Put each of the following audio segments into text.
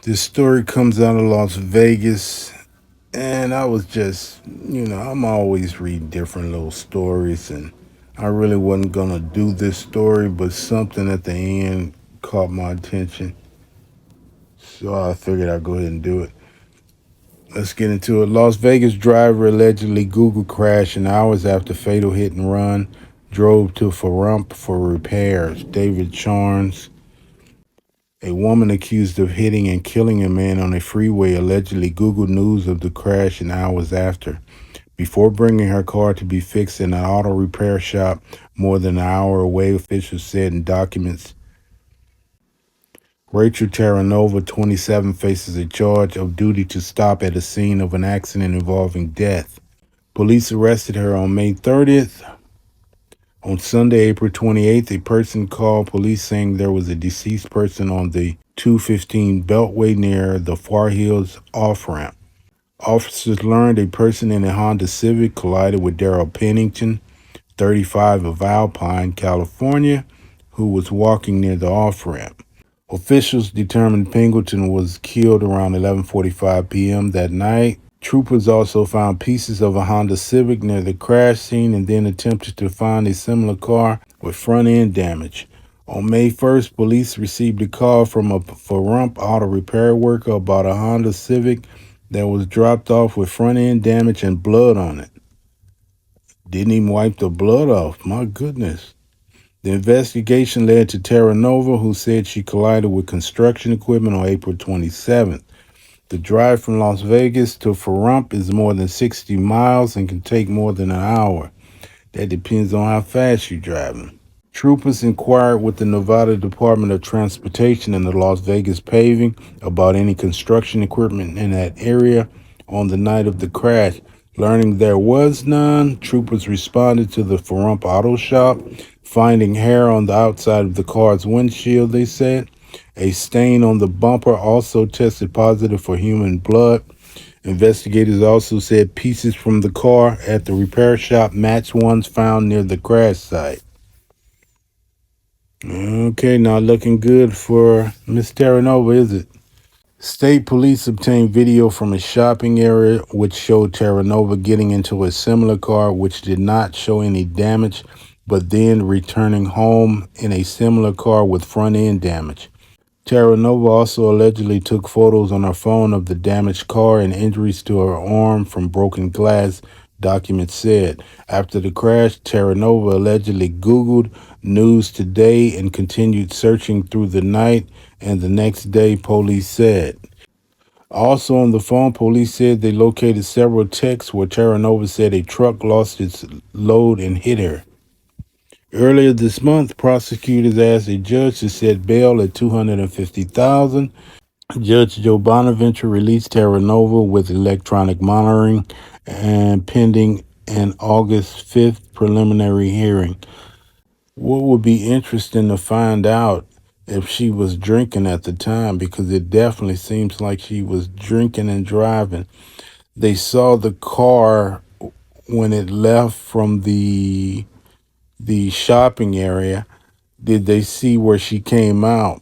This story comes out of Las Vegas, and I was just, I'm always reading different little stories, and I really wasn't gonna do this story, but something at the end caught my attention, so I figured I'd go ahead and do it. Let's get into it. Las Vegas driver allegedly Google crashed and hours after fatal hit and run drove to Farump for repairs. David Charnes, a woman accused of hitting and killing a man on a freeway, allegedly Googled news of the crash an hours after. Before bringing her car to be fixed in an auto repair shop more than an hour away, officials said in documents. Rachel Terranova, 27, faces a charge of duty to stop at a scene of an accident involving death. Police arrested her on May 30th. On Sunday, April 28th, a person called police saying there was a deceased person on the 215 Beltway near the Far Hills off-ramp. Officers learned a person in a Honda Civic collided with Daryl Pennington, 35, of Alpine, California, who was walking near the off-ramp. Officials determined Pennington was killed around 11:45 p.m. that night. Troopers also found pieces of a Honda Civic near the crash scene and then attempted to find a similar car with front end damage. On May 1st, police received a call from a Farump auto repair worker about a Honda Civic that was dropped off with front end damage and blood on it. Didn't even wipe the blood off. My goodness. The investigation led to Terranova, who said she collided with construction equipment on April 27th. The drive from Las Vegas to Farump is more than 60 miles and can take more than an hour. That depends on how fast you're driving. Troopers inquired with the Nevada Department of Transportation and the Las Vegas Paving about any construction equipment in that area on the night of the crash. Learning there was none, troopers responded to the Farump Auto Shop, finding hair on the outside of the car's windshield, they said. A stain on the bumper also tested positive for human blood. Investigators also said pieces from the car at the repair shop matched ones found near the crash site. Okay, not looking good for Miss Terranova, is it? State police obtained video from a shopping area which showed Terranova getting into a similar car which did not show any damage, but then returning home in a similar car with front end damage. Terranova also allegedly took photos on her phone of the damaged car and injuries to her arm from broken glass, documents said. After the crash, Terranova allegedly Googled News Today and continued searching through the night and the next day, police said. Also on the phone, police said they located several texts where Terranova said a truck lost its load and hit her. Earlier this month, prosecutors asked a judge to set bail at $250,000. Judge Joe Bonaventure released Terranova with electronic monitoring and pending an August 5th preliminary hearing. What would be interesting to find out if she was drinking at the time, because it definitely seems like she was drinking and driving. They saw the car when it left from the shopping area. Did they see where she came out?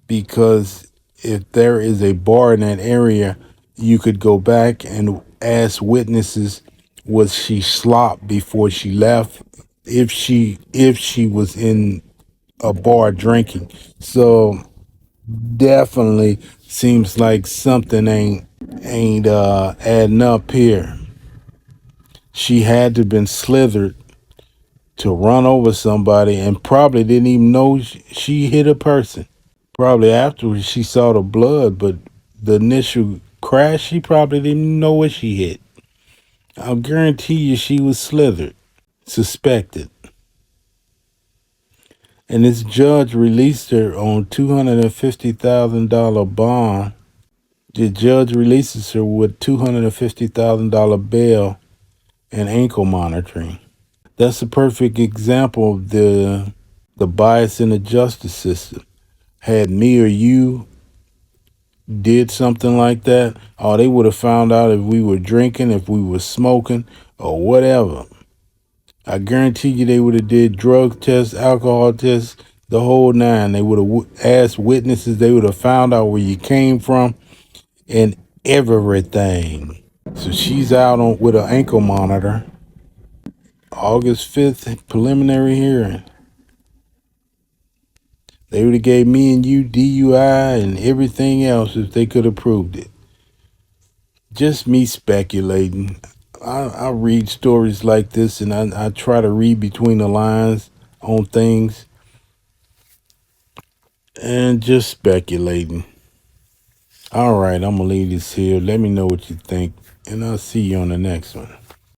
Because if there is a bar in that area, you could go back and ask witnesses, was she slopped before she left? If she was in a bar drinking. So definitely seems like something ain't adding up here. She had to have been slithered to run over somebody and probably didn't even know she hit a person. Probably afterwards she saw the blood, but the initial crash, she probably didn't know what she hit. I'll guarantee you she was slithered, suspected. And this judge released her on $250,000 bond. The judge releases her with $250,000 bail and ankle monitoring. That's a perfect example of the bias in the justice system. Had me or you did something like that, oh, they would have found out if we were drinking, if we were smoking, or whatever. I guarantee you they would have did drug tests, alcohol tests. the whole nine. They would have asked witnesses. They would have found out where you came from and everything. So she's out on with an ankle monitor. August 5th, preliminary hearing. They would have gave me and you DUI and everything else if they could have proved it. Just me speculating. I read stories like this and I try to read between the lines on things and just speculating. All right, I'm going to leave this here. Let me know what you think, and I'll see you on the next one.